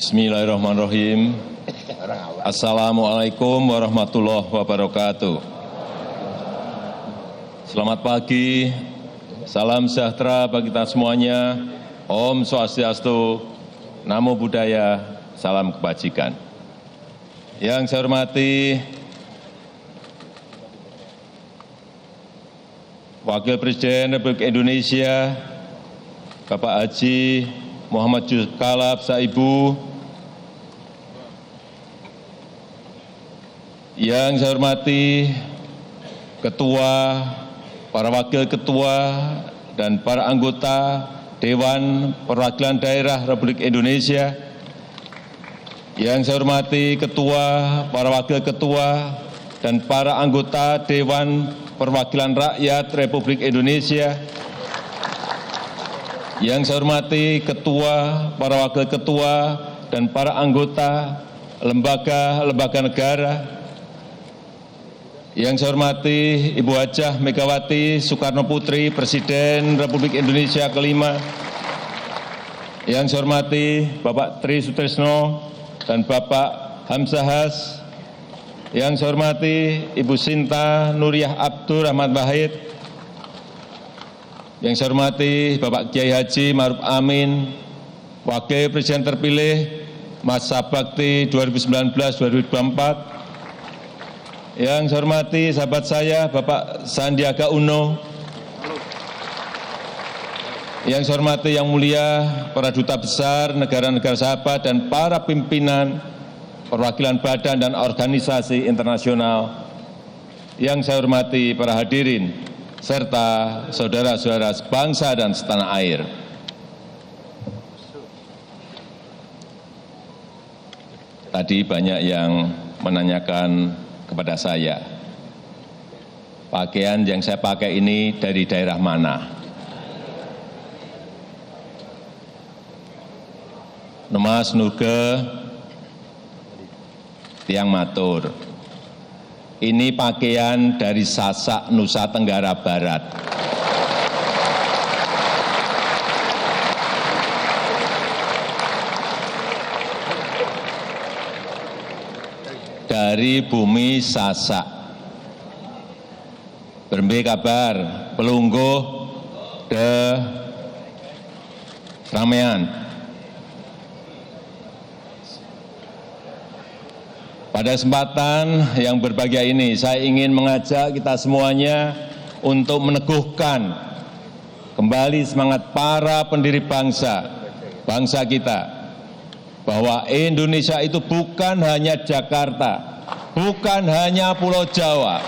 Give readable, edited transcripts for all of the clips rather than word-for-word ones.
Bismillahirrahmanirrahim. Assalamualaikum warahmatullahi wabarakatuh. Selamat pagi, salam sejahtera bagi kita semuanya. Om Swastiastu, Namo Buddhaya, salam kebajikan. Yang saya hormati Wakil Presiden Republik Indonesia, Bapak Haji Muhammad Yusuf Kala, Saibu. Yang saya hormati Ketua, para Wakil Ketua, dan para anggota Dewan Perwakilan Daerah Republik Indonesia. Yang saya hormati Ketua, para Wakil Ketua, dan para anggota Dewan Perwakilan Rakyat Republik Indonesia. Yang saya hormati Ketua, para Wakil Ketua, dan para anggota lembaga-lembaga negara. Yang saya hormati Ibu Hajah Megawati Soekarno Putri, Presiden Republik Indonesia kelima. Yang saya hormati Bapak Tri Sutrisno dan Bapak Hamzahas. Yang saya hormati Ibu Sinta Nuriyah Abdul Rahmat Wahid. Yang saya hormati Bapak Kiai Haji Ma'ruf Amin, Wakil Presiden terpilih masa bakti 2019-2024. Yang saya hormati sahabat saya Bapak Sandiaga Uno. Yang saya hormati yang mulia para duta besar negara-negara sahabat dan para pimpinan perwakilan badan dan organisasi internasional. Yang saya hormati para hadirin serta saudara-saudara sebangsa dan setanah air. Tadi banyak yang menanyakan kepada saya, pakaian yang saya pakai ini dari daerah mana? Mas Nuge Tiang Matur, ini pakaian dari Sasak, Nusa Tenggara Barat. Dari bumi Sasak. Berembe kabar, pelungguh de ramean. Pada kesempatan yang berbahagia ini, saya ingin mengajak kita semuanya untuk meneguhkan kembali semangat para pendiri bangsa kita, bahwa Indonesia itu bukan hanya Jakarta, bukan hanya Pulau Jawa,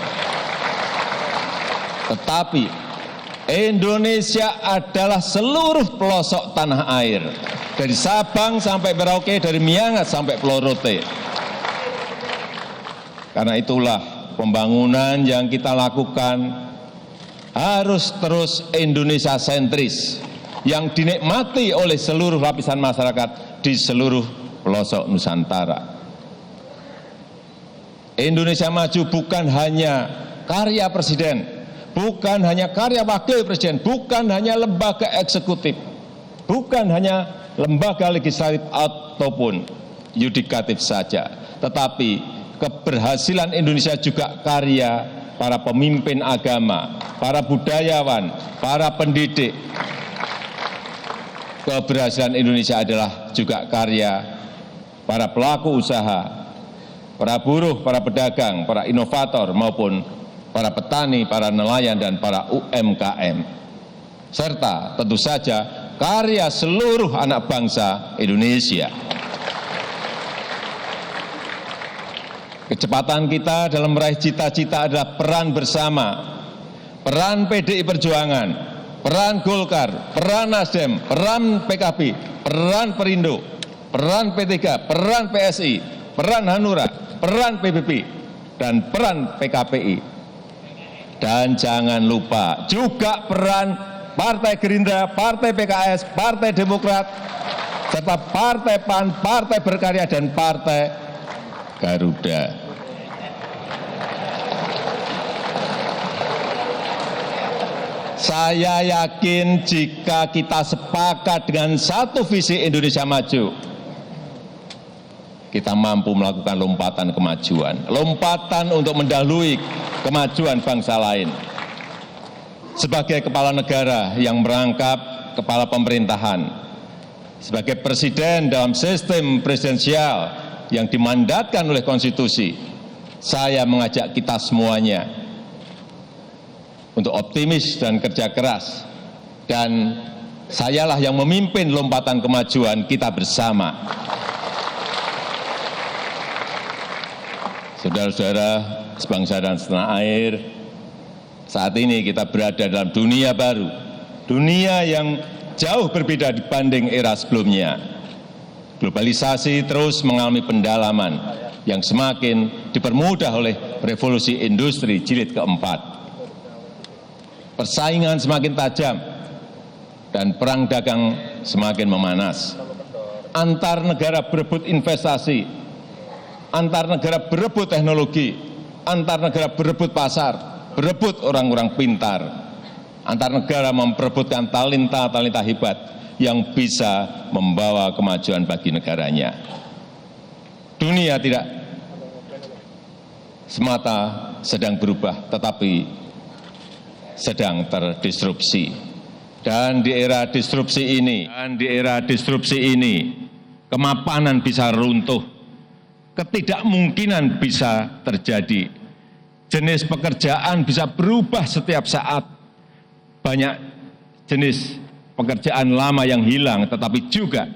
tetapi Indonesia adalah seluruh pelosok tanah air, dari Sabang sampai Merauke, dari Miangas sampai Pulau Rote. Karena itulah pembangunan yang kita lakukan harus terus Indonesia sentris, yang dinikmati oleh seluruh lapisan masyarakat di seluruh pelosok Nusantara. Indonesia maju bukan hanya karya presiden, bukan hanya karya wakil presiden, bukan hanya lembaga eksekutif, bukan hanya lembaga legislatif ataupun yudikatif saja, tetapi keberhasilan Indonesia juga karya para pemimpin agama, para budayawan, para pendidik. Keberhasilan Indonesia adalah juga karya para pelaku usaha, para buruh, para pedagang, para inovator, maupun para petani, para nelayan, dan para UMKM. Serta tentu saja karya seluruh anak bangsa Indonesia. Kecepatan kita dalam meraih cita-cita adalah peran bersama, peran PDI Perjuangan, peran Golkar, peran Nasdem, peran PKB, peran Perindo, peran P3, peran PSI, peran Hanura, peran PBB, dan peran PKPI. Dan jangan lupa juga peran Partai Gerindra, Partai PKS, Partai Demokrat, serta Partai PAN, Partai Berkarya, dan Partai Garuda. Saya yakin jika kita sepakat dengan satu visi Indonesia maju, kita mampu melakukan lompatan kemajuan, lompatan untuk mendahului kemajuan bangsa lain. Sebagai kepala negara yang merangkap kepala pemerintahan, sebagai presiden dalam sistem presidensial yang dimandatkan oleh konstitusi, saya mengajak kita semuanya untuk optimis dan kerja keras, dan sayalah yang memimpin lompatan kemajuan kita bersama. Saudara-saudara sebangsa dan setanah air, saat ini kita berada dalam dunia baru, dunia yang jauh berbeda dibanding era sebelumnya. Globalisasi terus mengalami pendalaman yang semakin dipermudah oleh revolusi industri jilid keempat. Persaingan semakin tajam dan perang dagang semakin memanas. Antar negara berebut investasi, antar negara berebut teknologi, antar negara berebut pasar, berebut orang-orang pintar, antar negara memperebutkan talenta-talenta hebat yang bisa membawa kemajuan bagi negaranya. Dunia tidak semata sedang berubah, tetapi sedang terdisrupsi. Dan di era disrupsi ini, kemapanan bisa runtuh, ketidakmungkinan bisa terjadi. Jenis pekerjaan bisa berubah setiap saat. Banyak jenis pekerjaan lama yang hilang, tetapi juga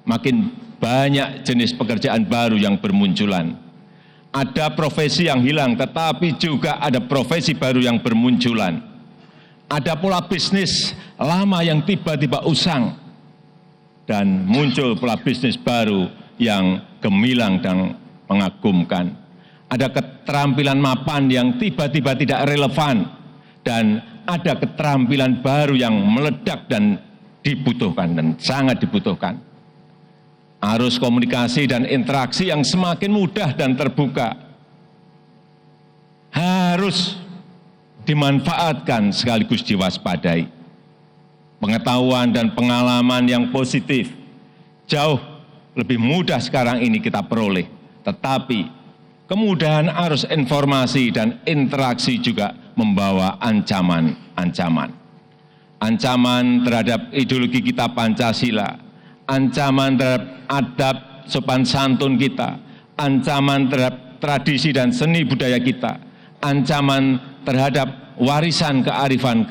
makin banyak jenis pekerjaan baru yang bermunculan. Ada profesi yang hilang, tetapi juga ada profesi baru yang bermunculan. Ada pola bisnis lama yang tiba-tiba usang, dan muncul pola bisnis baru yang gemilang dan mengagumkan. Ada keterampilan mapan yang tiba-tiba tidak relevan, dan ada keterampilan baru yang meledak dan dibutuhkan dan sangat dibutuhkan. Arus komunikasi dan interaksi yang semakin mudah dan terbuka harus dimanfaatkan sekaligus diwaspadai. Pengetahuan dan pengalaman yang positif jauh lebih mudah sekarang ini kita peroleh, tetapi kemudahan arus informasi dan interaksi juga membawa ancaman-ancaman. Ancaman terhadap ideologi kita Pancasila, ancaman terhadap adab sopan santun kita, ancaman terhadap tradisi dan seni budaya kita, ancaman terhadap warisan kearifan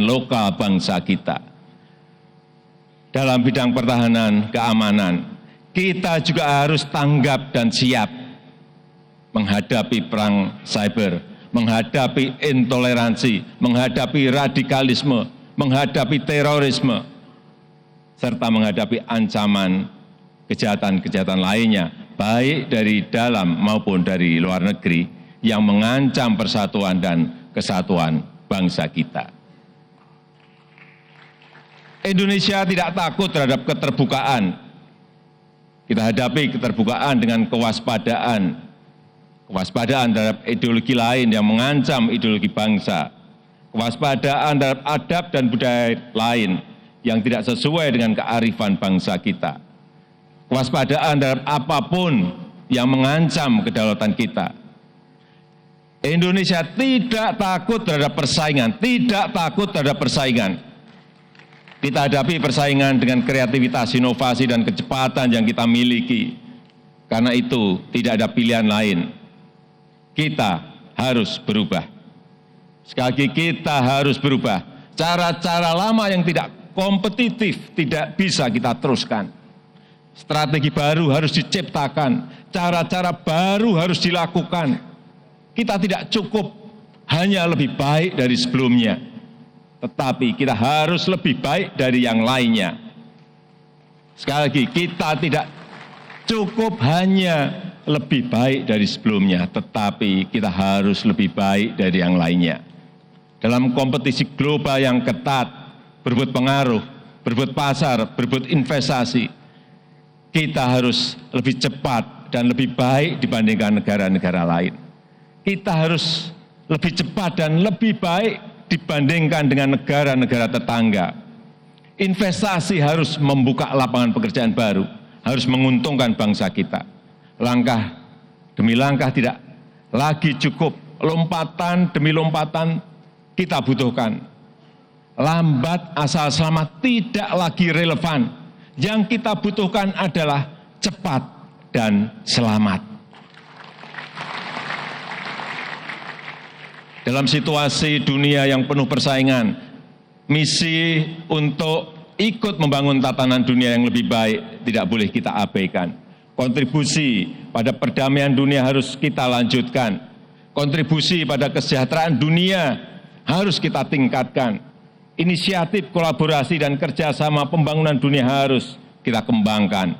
lokal bangsa kita. Dalam bidang pertahanan keamanan, kita juga harus tanggap dan siap menghadapi perang cyber, menghadapi intoleransi, menghadapi radikalisme, menghadapi terorisme, serta menghadapi ancaman kejahatan-kejahatan lainnya, baik dari dalam maupun dari luar negeri, yang mengancam persatuan dan kesatuan bangsa kita. Indonesia tidak takut terhadap keterbukaan. Kita hadapi keterbukaan dengan kewaspadaan terhadap ideologi lain yang mengancam ideologi bangsa, kewaspadaan terhadap adab dan budaya lain yang tidak sesuai dengan kearifan bangsa kita, kewaspadaan terhadap apapun yang mengancam kedaulatan kita. Indonesia tidak takut terhadap persaingan, Kita hadapi persaingan dengan kreativitas, inovasi, dan kecepatan yang kita miliki. Karena itu tidak ada pilihan lain. Kita harus berubah. Sekali lagi, kita harus berubah. Cara-cara lama yang tidak kompetitif tidak bisa kita teruskan. Strategi baru harus diciptakan, cara-cara baru harus dilakukan. Kita tidak cukup hanya lebih baik dari sebelumnya, tetapi kita harus lebih baik dari yang lainnya. Sekali lagi, kita tidak cukup hanya lebih baik dari sebelumnya, tetapi kita harus lebih baik dari yang lainnya. Dalam kompetisi global yang ketat, berebut pengaruh, berebut pasar, berebut investasi, kita harus lebih cepat dan lebih baik dibandingkan negara-negara lain. Kita harus lebih cepat dan lebih baik dibandingkan dengan negara-negara tetangga. Investasi harus membuka lapangan pekerjaan baru, harus menguntungkan bangsa kita. Langkah demi langkah tidak lagi cukup, lompatan demi lompatan kita butuhkan. Lambat asal selamat tidak lagi relevan. Yang kita butuhkan adalah cepat dan selamat. Dalam situasi dunia yang penuh persaingan, misi untuk ikut membangun tatanan dunia yang lebih baik tidak boleh kita abaikan. Kontribusi pada perdamaian dunia harus kita lanjutkan. Kontribusi pada kesejahteraan dunia harus kita tingkatkan. Inisiatif kolaborasi dan kerjasama pembangunan dunia harus kita kembangkan.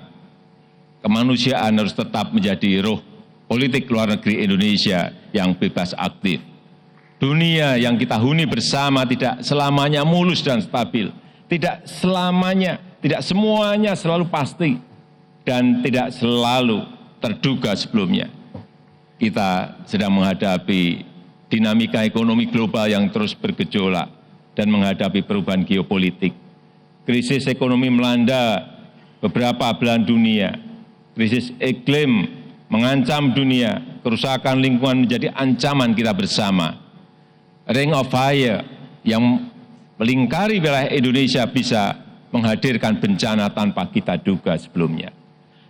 Kemanusiaan harus tetap menjadi roh politik luar negeri Indonesia yang bebas aktif. Dunia yang kita huni bersama tidak selamanya mulus dan stabil. Tidak selamanya, tidak semuanya selalu pasti. Dan tidak selalu terduga sebelumnya. Kita sedang menghadapi dinamika ekonomi global yang terus bergejolak dan menghadapi perubahan geopolitik. Krisis ekonomi melanda beberapa belahan dunia. Krisis iklim mengancam dunia. Kerusakan lingkungan menjadi ancaman kita bersama. Ring of fire yang melingkari wilayah Indonesia bisa menghadirkan bencana tanpa kita duga sebelumnya.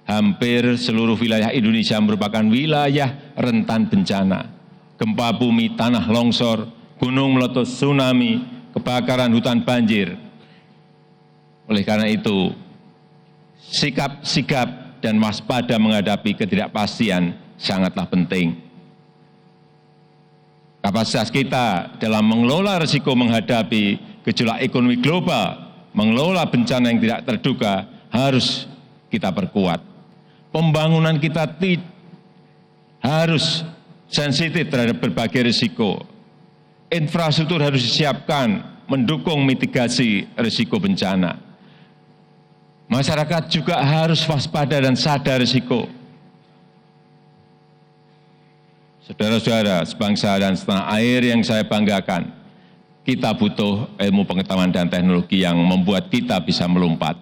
Hampir seluruh wilayah Indonesia merupakan wilayah rentan bencana. Gempa bumi, tanah longsor, gunung meletus, tsunami, kebakaran hutan, banjir. Oleh karena itu, sikap sigap dan waspada menghadapi ketidakpastian sangatlah penting. Kapasitas kita dalam mengelola risiko menghadapi gejolak ekonomi global, mengelola bencana yang tidak terduga harus kita perkuat. Pembangunan kita harus sensitif terhadap berbagai risiko. Infrastruktur harus disiapkan mendukung mitigasi risiko bencana. Masyarakat juga harus waspada dan sadar risiko. Saudara-saudara sebangsa dan setanah air yang saya banggakan, kita butuh ilmu pengetahuan dan teknologi yang membuat kita bisa melompat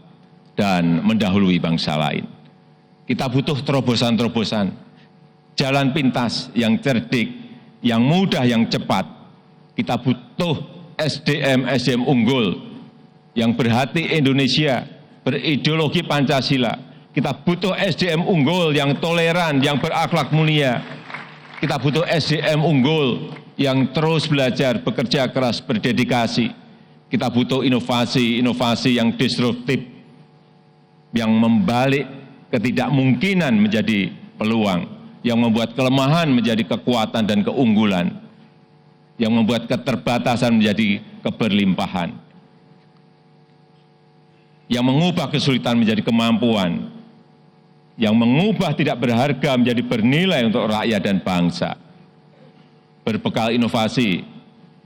dan mendahului bangsa lain. Kita butuh terobosan-terobosan, jalan pintas yang cerdik, yang mudah, yang cepat. Kita butuh SDM unggul yang berhati Indonesia, berideologi Pancasila. Kita butuh SDM unggul yang toleran, yang berakhlak mulia. Kita butuh SDM unggul yang terus belajar, bekerja keras, berdedikasi. Kita butuh inovasi yang disruptif, yang membalik ketidakmungkinan menjadi peluang, yang membuat kelemahan menjadi kekuatan dan keunggulan, yang membuat keterbatasan menjadi keberlimpahan, yang mengubah kesulitan menjadi kemampuan, yang mengubah tidak berharga menjadi bernilai untuk rakyat dan bangsa. Berbekal inovasi,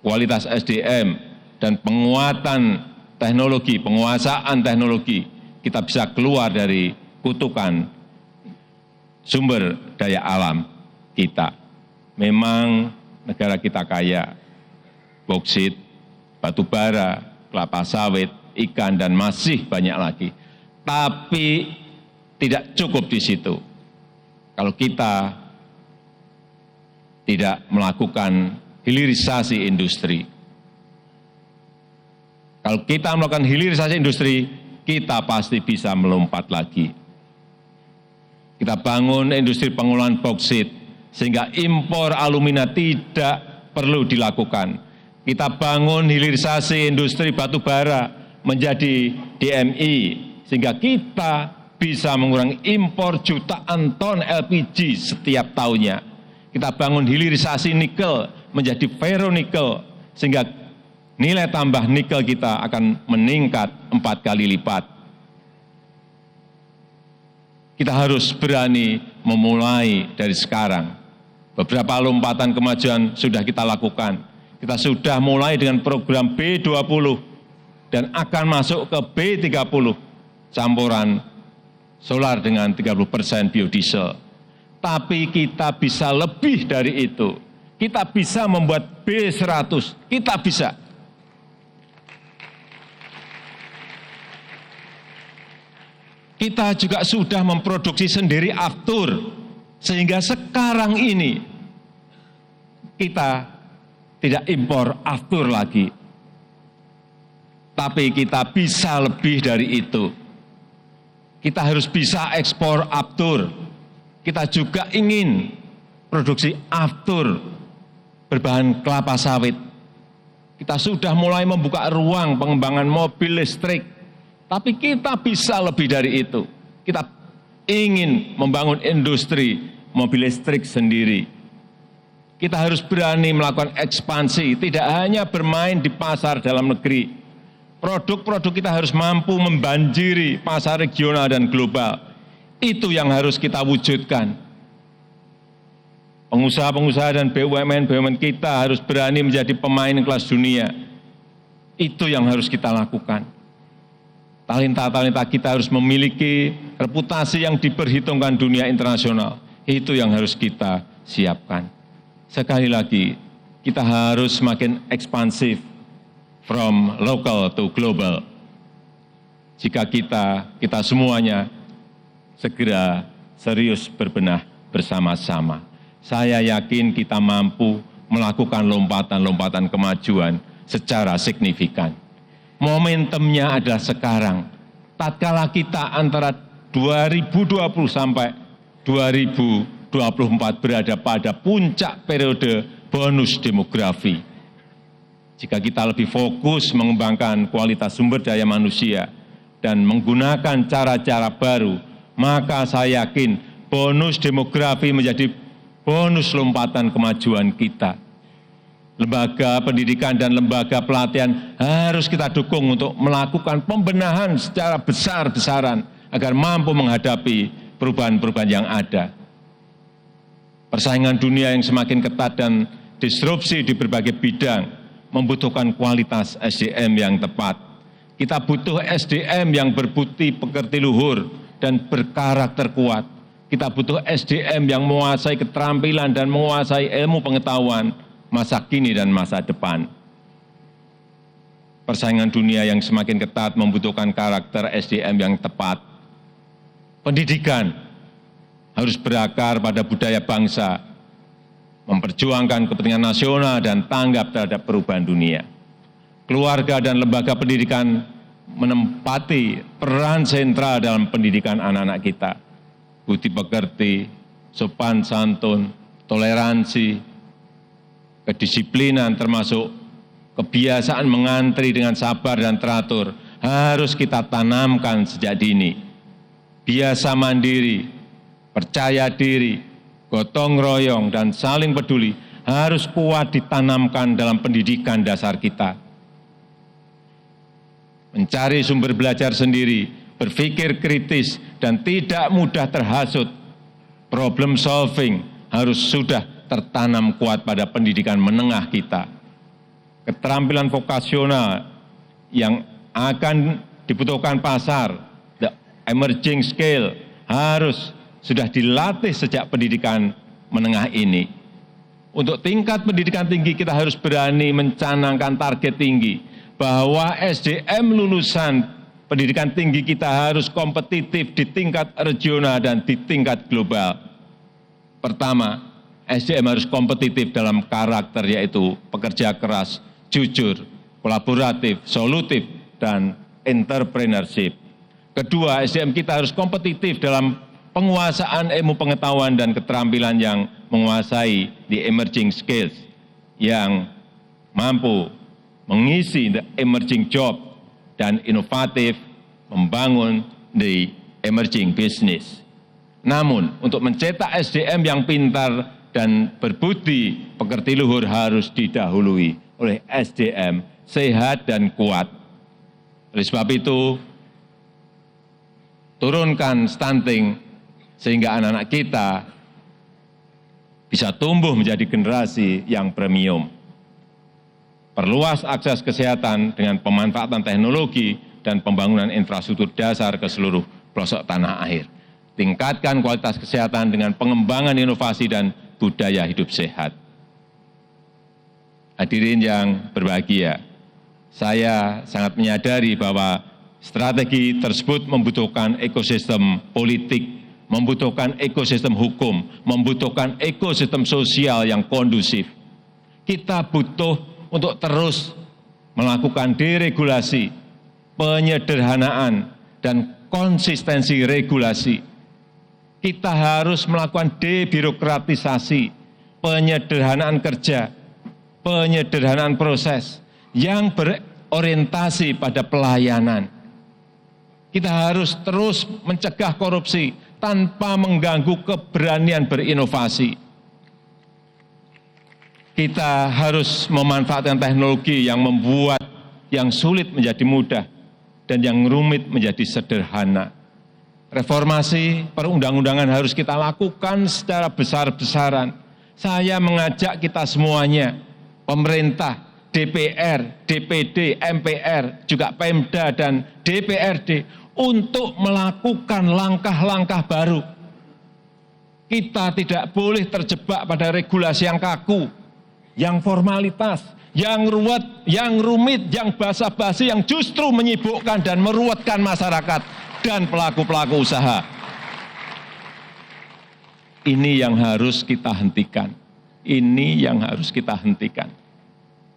kualitas SDM, dan penguatan teknologi, penguasaan teknologi, kita bisa keluar dari kutukan sumber daya alam kita. Memang negara kita kaya, boksit, batu bara, kelapa sawit, ikan, dan masih banyak lagi. Tapi tidak cukup di situ. Kalau kita tidak melakukan hilirisasi industri. Kalau kita melakukan hilirisasi industri, kita pasti bisa melompat lagi. Kita bangun industri pengolahan boksit, sehingga impor alumina tidak perlu dilakukan. Kita bangun hilirisasi industri batu bara menjadi DMI, sehingga kita bisa mengurangi impor jutaan ton LPG setiap tahunnya. Kita bangun hilirisasi nikel menjadi ferronikel, sehingga nilai tambah nikel kita akan meningkat 4 kali lipat. Kita harus berani memulai dari sekarang. Beberapa lompatan kemajuan sudah kita lakukan. Kita sudah mulai dengan program B20 dan akan masuk ke B30, campuran solar dengan 30% biodiesel. Tapi kita bisa lebih dari itu. Kita bisa membuat B100, kita bisa. Kita juga sudah memproduksi sendiri aftur Sehingga sekarang ini kita tidak impor aftur lagi. Tapi kita bisa lebih dari itu. Kita harus bisa ekspor aftur. Kita juga ingin produksi aftur berbahan kelapa sawit. Kita sudah mulai membuka ruang pengembangan mobil listrik. Tapi kita bisa lebih dari itu. Kita ingin membangun industri mobil listrik sendiri. Kita harus berani melakukan ekspansi, tidak hanya bermain di pasar dalam negeri. Produk-produk kita harus mampu membanjiri pasar regional dan global. Itu yang harus kita wujudkan. Pengusaha-pengusaha dan BUMN kita harus berani menjadi pemain kelas dunia. Itu yang harus kita lakukan. Talenta-talenta kita harus memiliki reputasi yang diperhitungkan dunia internasional. Itu yang harus kita siapkan. Sekali lagi, kita harus semakin ekspansif from local to global. Jika kita semuanya segera serius berbenah bersama-sama. Saya yakin kita mampu melakukan lompatan-lompatan kemajuan secara signifikan. Momentumnya adalah sekarang. Tatkala kita antara 2020 sampai 2024 berada pada puncak periode bonus demografi. Jika kita lebih fokus mengembangkan kualitas sumber daya manusia dan menggunakan cara-cara baru, maka saya yakin bonus demografi menjadi bonus lompatan kemajuan kita. Lembaga pendidikan dan lembaga pelatihan harus kita dukung untuk melakukan pembenahan secara besar-besaran agar mampu menghadapi perubahan-perubahan yang ada. Persaingan dunia yang semakin ketat dan disrupsi di berbagai bidang membutuhkan kualitas SDM yang tepat. Kita butuh SDM yang berbukti pekerti luhur dan berkarakter kuat. Kita butuh SDM yang menguasai keterampilan dan menguasai ilmu pengetahuan masa kini dan masa depan. Persaingan dunia yang semakin ketat membutuhkan karakter SDM yang tepat. Pendidikan harus berakar pada budaya bangsa, memperjuangkan kepentingan nasional dan tanggap terhadap perubahan dunia. Keluarga dan lembaga pendidikan menempati peran sentral dalam pendidikan anak-anak kita. Budi pekerti, sopan santun, toleransi, kedisiplinan termasuk kebiasaan mengantri dengan sabar dan teratur harus kita tanamkan sejak dini. Biasa mandiri, percaya diri, gotong royong, dan saling peduli harus kuat ditanamkan dalam pendidikan dasar kita. Mencari sumber belajar sendiri, berpikir kritis, dan tidak mudah terhasut. Problem solving harus sudah tertanam kuat pada pendidikan menengah kita. Keterampilan vokasional yang akan dibutuhkan pasar, the emerging skill, harus sudah dilatih sejak pendidikan menengah ini. Untuk tingkat pendidikan tinggi kita harus berani mencanangkan target tinggi, bahwa SDM lulusan pendidikan tinggi kita harus kompetitif di tingkat regional dan di tingkat global. Pertama, SDM harus kompetitif dalam karakter, yaitu pekerja keras, jujur, kolaboratif, solutif, dan entrepreneurship. Kedua, SDM kita harus kompetitif dalam penguasaan ilmu pengetahuan dan keterampilan yang menguasai the emerging skills, yang mampu mengisi the emerging job dan inovatif membangun the emerging business. Namun, untuk mencetak SDM yang pintar dan berbudi pekerti luhur harus didahului oleh SDM sehat dan kuat. Oleh sebab itu, turunkan stunting sehingga anak-anak kita bisa tumbuh menjadi generasi yang premium. Perluas akses kesehatan dengan pemanfaatan teknologi dan pembangunan infrastruktur dasar ke seluruh pelosok tanah air. Tingkatkan kualitas kesehatan dengan pengembangan inovasi dan budaya hidup sehat. Hadirin yang berbahagia, saya sangat menyadari bahwa strategi tersebut membutuhkan ekosistem politik, membutuhkan ekosistem hukum, membutuhkan ekosistem sosial yang kondusif. Kita butuh untuk terus melakukan deregulasi, penyederhanaan, dan konsistensi regulasi. Kita harus melakukan debirokratisasi, penyederhanaan kerja, penyederhanaan proses yang berorientasi pada pelayanan. Kita harus terus mencegah korupsi tanpa mengganggu keberanian berinovasi. Kita harus memanfaatkan teknologi yang membuat yang sulit menjadi mudah dan yang rumit menjadi sederhana. Reformasi perundang-undangan harus kita lakukan secara besar-besaran. Saya mengajak kita semuanya, pemerintah, DPR, DPD, MPR, juga Pemda dan DPRD untuk melakukan langkah-langkah baru. Kita tidak boleh terjebak pada regulasi yang kaku, yang formalitas, yang ruwet, yang rumit, yang basa-basi, yang justru menyibukkan dan meruwetkan masyarakat dan pelaku-pelaku usaha. Ini yang harus kita hentikan. Ini yang harus kita hentikan.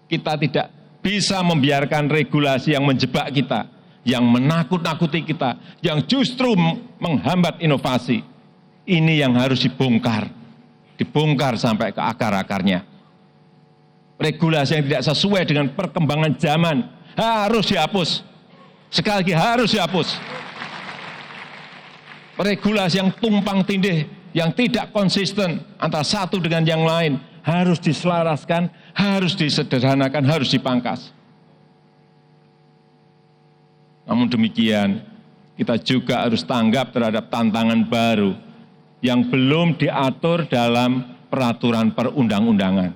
Kita tidak bisa membiarkan regulasi yang menjebak kita, yang menakut-nakuti kita, yang justru menghambat inovasi. Ini yang harus dibongkar sampai ke akar-akarnya. Regulasi yang tidak sesuai dengan perkembangan zaman harus dihapus. Sekali lagi harus dihapus. Regulasi yang tumpang tindih, yang tidak konsisten antara satu dengan yang lain harus diselaraskan, harus disederhanakan, harus dipangkas. Namun demikian, kita juga harus tanggap terhadap tantangan baru yang belum diatur dalam peraturan perundang-undangan.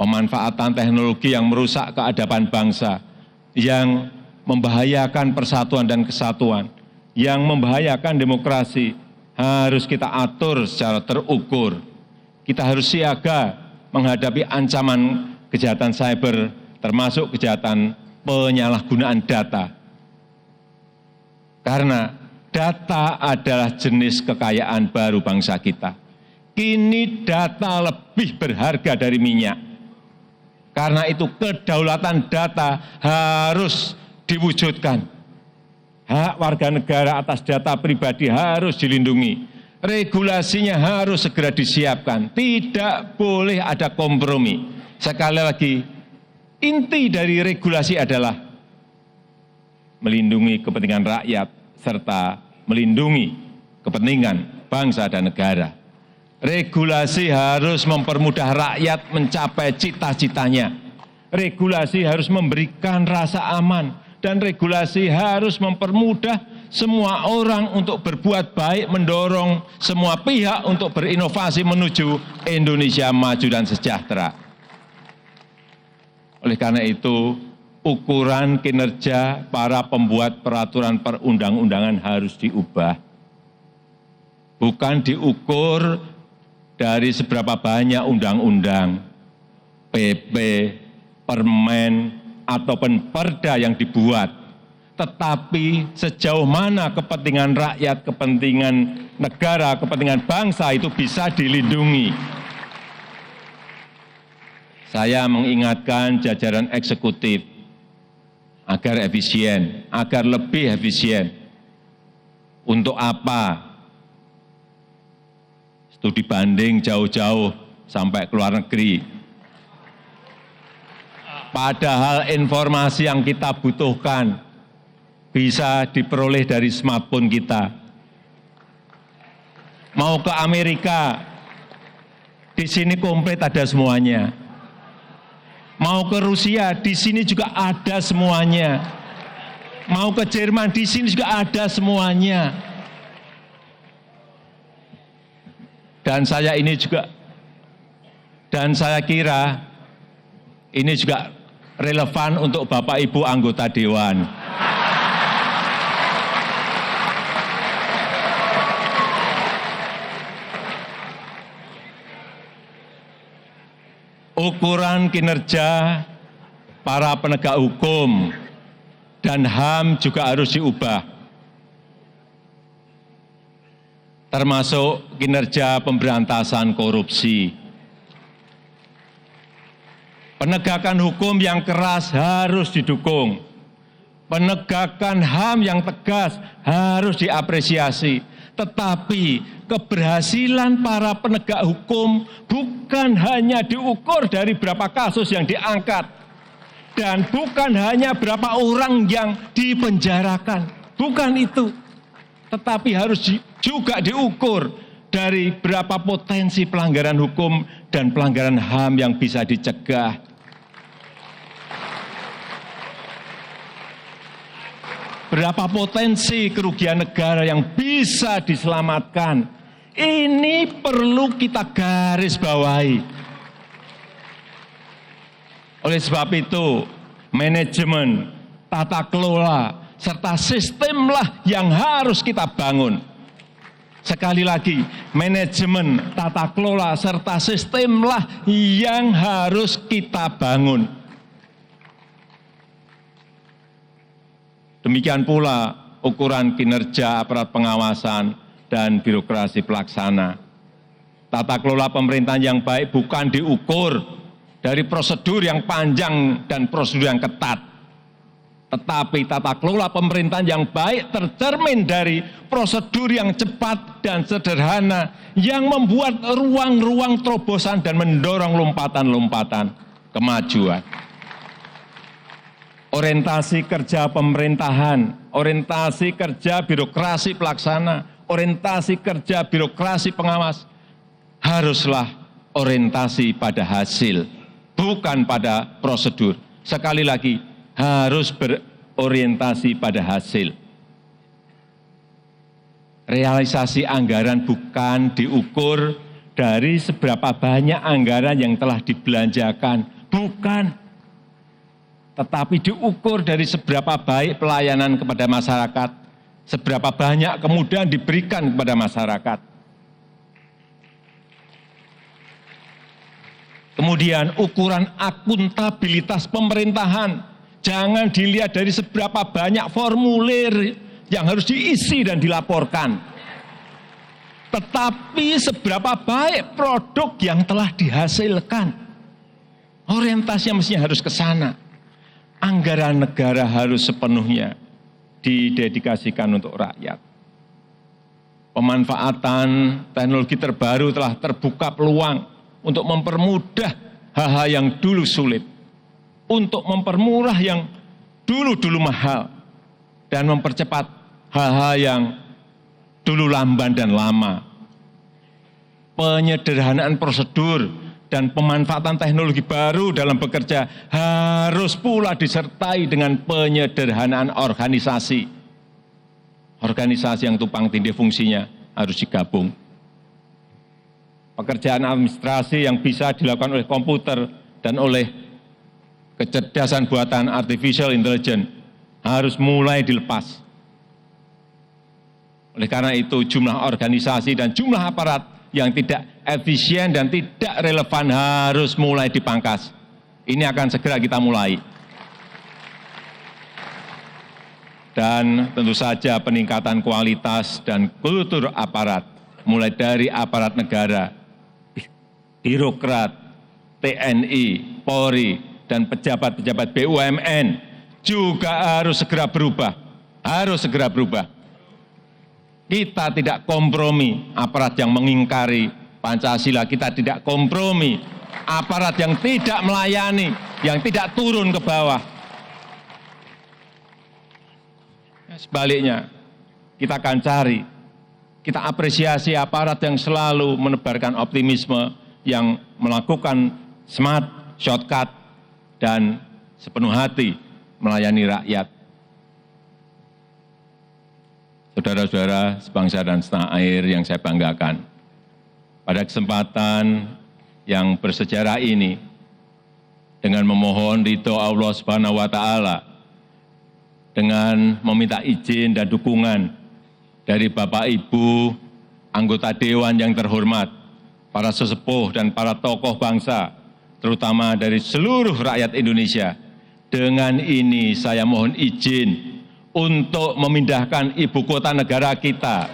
Pemanfaatan teknologi yang merusak keadaban bangsa, yang membahayakan persatuan dan kesatuan, yang membahayakan demokrasi, harus kita atur secara terukur. Kita harus siaga menghadapi ancaman kejahatan cyber, termasuk kejahatan penyalahgunaan data. Karena data adalah jenis kekayaan baru bangsa kita. Kini data lebih berharga dari minyak. Karena itu kedaulatan data harus diwujudkan. Hak warga negara atas data pribadi harus dilindungi. Regulasinya harus segera disiapkan. Tidak boleh ada kompromi. Sekali lagi, inti dari regulasi adalah melindungi kepentingan rakyat serta melindungi kepentingan bangsa dan negara. Regulasi harus mempermudah rakyat mencapai cita-citanya. Regulasi harus memberikan rasa aman dan regulasi harus mempermudah semua orang untuk berbuat baik, mendorong semua pihak untuk berinovasi menuju Indonesia maju dan sejahtera. Oleh karena itu, ukuran kinerja para pembuat peraturan perundang-undangan harus diubah. Bukan diukur dari seberapa banyak undang-undang, PP, permen, ataupun perda yang dibuat, tetapi sejauh mana kepentingan rakyat, kepentingan negara, kepentingan bangsa itu bisa dilindungi. Saya mengingatkan jajaran eksekutif agar efisien, agar lebih efisien. Untuk apa? Studi banding jauh-jauh sampai ke luar negeri. Padahal informasi yang kita butuhkan bisa diperoleh dari smartphone kita. Mau ke Amerika, di sini komplit ada semuanya. Mau ke Rusia, di sini juga ada semuanya. Mau ke Jerman, di sini juga ada semuanya. Dan saya kira ini juga relevan untuk Bapak Ibu anggota Dewan. Ukuran kinerja para penegak hukum dan HAM juga harus diubah. termasuk kinerja pemberantasan korupsi. Penegakan hukum yang keras harus didukung. Penegakan HAM yang tegas harus diapresiasi. Tetapi keberhasilan para penegak hukum bukan hanya diukur dari berapa kasus yang diangkat. Dan bukan hanya berapa orang yang dipenjarakan. Bukan itu. Tetapi harus juga diukur dari berapa potensi pelanggaran hukum dan pelanggaran HAM yang bisa dicegah. Berapa potensi kerugian negara yang bisa diselamatkan. Ini perlu kita garis bawahi. Oleh sebab itu, manajemen, tata kelola, serta sistemlah yang harus kita bangun. Sekali lagi, manajemen, tata kelola, serta sistemlah yang harus kita bangun. Demikian pula ukuran kinerja aparat pengawasan dan birokrasi pelaksana. Tata kelola pemerintahan yang baik bukan diukur dari prosedur yang panjang dan prosedur yang ketat. Tetapi tata kelola pemerintahan yang baik tercermin dari prosedur yang cepat dan sederhana yang membuat ruang-ruang terobosan dan mendorong lompatan-lompatan kemajuan. Orientasi kerja pemerintahan, orientasi kerja birokrasi pelaksana, orientasi kerja birokrasi pengawas haruslah orientasi pada hasil, bukan pada prosedur. Sekali lagi, harus berorientasi pada hasil. Realisasi anggaran bukan diukur dari seberapa banyak anggaran yang telah dibelanjakan, bukan. Tetapi diukur dari seberapa baik pelayanan kepada masyarakat, seberapa banyak kemudian diberikan kepada masyarakat. Kemudian ukuran akuntabilitas pemerintahan, jangan dilihat dari seberapa banyak formulir yang harus diisi dan dilaporkan. Tetapi seberapa baik produk yang telah dihasilkan. Orientasinya mestinya harus ke sana. Anggaran negara harus sepenuhnya didedikasikan untuk rakyat. Pemanfaatan teknologi terbaru telah terbuka peluang untuk mempermudah hal-hal yang dulu sulit, untuk mempermurah yang dulu mahal, dan mempercepat hal-hal yang dulu lamban dan lama. Penyederhanaan prosedur dan pemanfaatan teknologi baru dalam bekerja harus pula disertai dengan penyederhanaan organisasi. Organisasi yang tumpang tindih fungsinya harus digabung. Pekerjaan administrasi yang bisa dilakukan oleh komputer dan oleh kecerdasan buatan artificial intelligence harus mulai dilepas. Oleh karena itu, jumlah organisasi dan jumlah aparat yang tidak efisien dan tidak relevan harus mulai dipangkas. Ini akan segera kita mulai. Dan tentu saja peningkatan kualitas dan kultur aparat, mulai dari aparat negara, birokrat, TNI, Polri, dan pejabat-pejabat BUMN juga harus segera berubah. Harus segera berubah. Kita tidak kompromi aparat yang mengingkari Pancasila, kita tidak kompromi aparat yang tidak melayani, yang tidak turun ke bawah. Sebaliknya, kita akan cari, kita apresiasi aparat yang selalu menebarkan optimisme, yang melakukan smart, shortcut, dan sepenuh hati melayani rakyat. Saudara-saudara sebangsa dan setanah air yang saya banggakan, pada kesempatan yang bersejarah ini, dengan memohon ridho Allah Subhanahu wa Ta'ala, dengan meminta izin dan dukungan dari Bapak Ibu, anggota Dewan yang terhormat, para sesepuh dan para tokoh bangsa, terutama dari seluruh rakyat Indonesia, dengan ini saya mohon izin untuk memindahkan ibu kota negara kita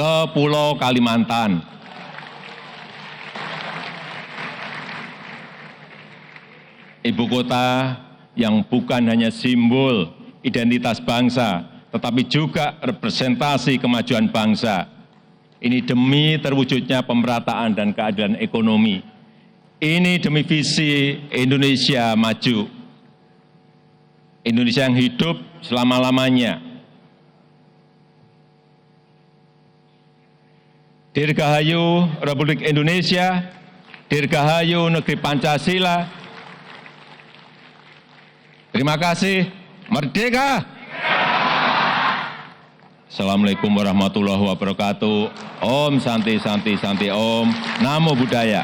ke Pulau Kalimantan. Ibu kota yang bukan hanya simbol identitas bangsa, tetapi juga representasi kemajuan bangsa. Ini demi terwujudnya pemerataan dan keadilan ekonomi. Ini demi visi Indonesia maju. Indonesia yang hidup selama-lamanya. Dirgahayu Republik Indonesia, Dirgahayu Negeri Pancasila. Terima kasih. Merdeka! Assalamualaikum warahmatullahi wabarakatuh. Om Santi Santi Santi Om. Namo Buddhaya.